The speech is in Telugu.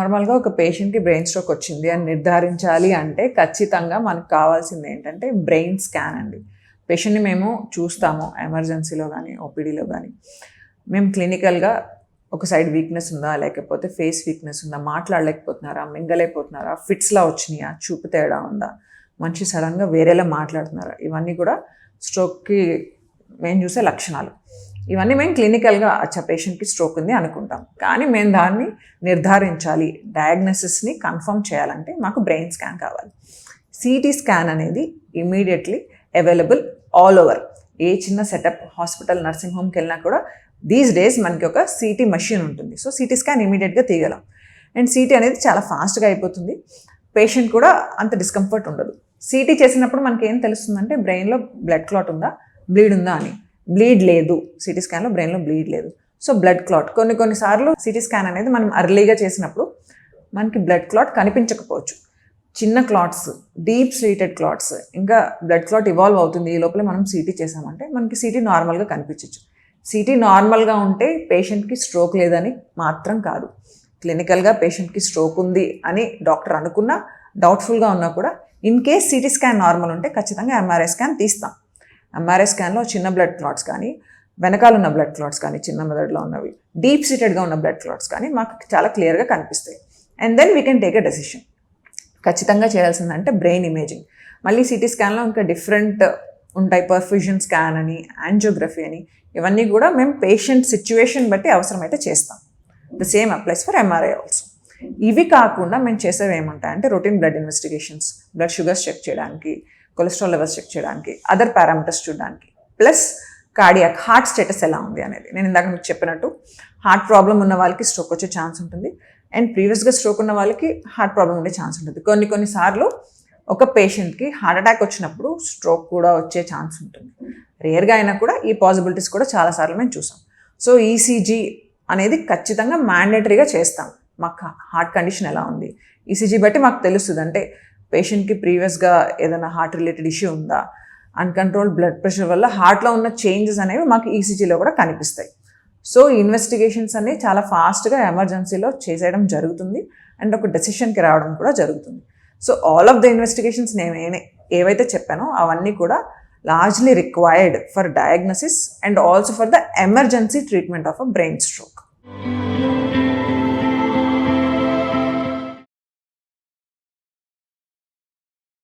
నార్మల్గా ఒక పేషెంట్కి బ్రెయిన్ స్ట్రోక్ వచ్చింది అని నిర్ధారించాలి అంటే ఖచ్చితంగా మనకు కావాల్సింది ఏంటంటే బ్రెయిన్ స్కాన్ అండి. పేషెంట్ని మేము చూస్తాము ఎమర్జెన్సీలో కానీ ఓపీడీలో కానీ. మేము క్లినికల్గా ఒక సైడ్ వీక్నెస్ ఉందా, లేకపోతే ఫేస్ వీక్నెస్ ఉందా, మాట్లాడలేకపోతున్నారా, మింగలేకపోతున్నారా, ఫిట్స్లా వచ్చినాయా, చూపు తేడా ఉందా, మనిషి సడన్గా వేరేలా మాట్లాడుతున్నారా, ఇవన్నీ కూడా స్ట్రోక్కి మేము చూసే లక్షణాలు. ఇవన్నీ మేము క్లినికల్గా పేషెంట్కి స్ట్రోక్ ఉంది అనుకుంటాం. కానీ మేము దాన్ని నిర్ధారించాలి, డయాగ్నోసిస్ని కన్ఫర్మ్ చేయాలంటే మాకు బ్రెయిన్ స్కాన్ కావాలి. సిటీ స్కాన్ అనేది ఇమీడియట్లీ అవైలబుల్ ఆల్ ఓవర్. ఏ చిన్న సెటప్ హాస్పిటల్, నర్సింగ్ హోమ్కి వెళ్ళినా కూడా దీస్ డేస్ మనకి ఒక సిటీ మషిన్ ఉంటుంది. సో సిటీ స్కాన్ ఇమీడియట్గా తీయగలం. అండ్ సిటీ అనేది చాలా ఫాస్ట్గా అయిపోతుంది. పేషెంట్ కూడా అంత డిస్కంఫర్ట్ ఉండదు. సిటీ చేసినప్పుడు మనకి ఏం తెలుస్తుందంటే బ్రెయిన్లో బ్లడ్ క్లాట్ ఉందా, బ్లీడ్ ఉందా అని. బ్లీడ్ లేదు, సిటీ స్కాన్లో బ్రెయిన్లో బ్లీడ్ లేదు. సో బ్లడ్ క్లాట్ కొన్నిసార్లు సిటీ స్కాన్ అనేది మనం అర్లీగా చేసినప్పుడు మనకి బ్లడ్ క్లాట్ కనిపించకపోవచ్చు. చిన్న క్లాట్స్, డీప్ సీటెడ్ క్లాట్స్, ఇంకా బ్లడ్ క్లాట్ ఇవాల్వ్ అవుతుంది, ఈ లోపల మనం సిటీ చేసామంటే మనకి సిటీ నార్మల్గా కనిపించవచ్చు. సిటీ నార్మల్గా ఉంటే పేషెంట్కి స్ట్రోక్ లేదని మాత్రం కాదు. క్లినికల్గా పేషెంట్కి స్ట్రోక్ ఉంది అని డాక్టర్ అనుకున్నా, డౌట్ఫుల్గా ఉన్నా కూడా in case CT scan normal ఉంటే ఖచ్చితంగా ఎంఆర్ఐ స్కాన్ తీస్తాం. ఎంఆర్ఐ స్కాన్లో చిన్న బ్లడ్ క్లాట్స్ కానీ, వెనకాల ఉన్న బ్లడ్ క్లాట్స్ కానీ, చిన్న మెదడులో ఉన్నవి, డీప్ సీటెడ్గా ఉన్న బ్లడ్ క్లాట్స్ కానీ మాకు చాలా క్లియర్గా కనిపిస్తాయి. And then we can take a decision. ఖచ్చితంగా చేయాల్సిందంటే బ్రెయిన్ ఇమేజింగ్. మళ్ళీ సిటీ స్కాన్లో ఇంకా డిఫరెంట్ ఉంటాయి, పర్ఫ్యూజన్ స్కాన్ అని, యాంజియోగ్రఫీ అని. ఇవన్నీ కూడా మేము పేషెంట్ సిచ్యువేషన్ బట్టి అవసరమైతే చేస్తాం. The same applies for MRI also. ఇవి కాకుండా మేము చేసేవి ఏమంటాయంటే routine blood investigations, blood sugars check చేయడానికి, కొలెస్ట్రాల్ లెవెల్స్ చెక్ చేయడానికి, అదర్ పారామీటర్స్ చూడడానికి, ప్లస్ కార్డియాక్ హార్ట్ స్టేటస్ ఎలా ఉంది అనేది. నేను ఇందాక మీకు చెప్పినట్టు హార్ట్ ప్రాబ్లం ఉన్న వాళ్ళకి స్ట్రోక్ వచ్చే ఛాన్స్ ఉంటుంది. అండ్ ప్రీవియస్గా స్ట్రోక్ ఉన్న వాళ్ళకి హార్ట్ ప్రాబ్లం ఉండే ఛాన్స్ ఉంటుంది. కొన్నిసార్లు ఒక పేషెంట్కి హార్ట్ అటాక్ వచ్చినప్పుడు స్ట్రోక్ కూడా వచ్చే ఛాన్స్ ఉంటుంది. రేర్గా అయినా కూడా ఈ పాసిబిలిటీస్ కూడా చాలాసార్లు మేము చూసాం. సో ఈసీజీ అనేది ఖచ్చితంగా మ్యాండేటరీగా చేస్తాం. మాకు హార్ట్ కండిషన్ ఎలా ఉంది, ఈసీజీ బట్టి మాకు తెలుస్తుంది. అంటే పేషెంట్కి ప్రీవియస్గా ఏదైనా హార్ట్ రిలేటెడ్ ఇష్యూ ఉందా, అన్కంట్రోల్డ్ బ్లడ్ ప్రెషర్ వల్ల హార్ట్లో ఉన్న చేంజెస్ అనేవి మాకు ఈసీజీలో కూడా కనిపిస్తాయి. సో ఇన్వెస్టిగేషన్స్ అనేవి చాలా ఫాస్ట్గా ఎమర్జెన్సీలో చేసేయడం జరుగుతుంది. అండ్ ఒక డెసిషన్కి రావడం కూడా జరుగుతుంది. So all of the investigations నేను ఏవైతే చెప్పానో అవన్నీ కూడా largely required for diagnosis and also for the emergency treatment of a brain stroke.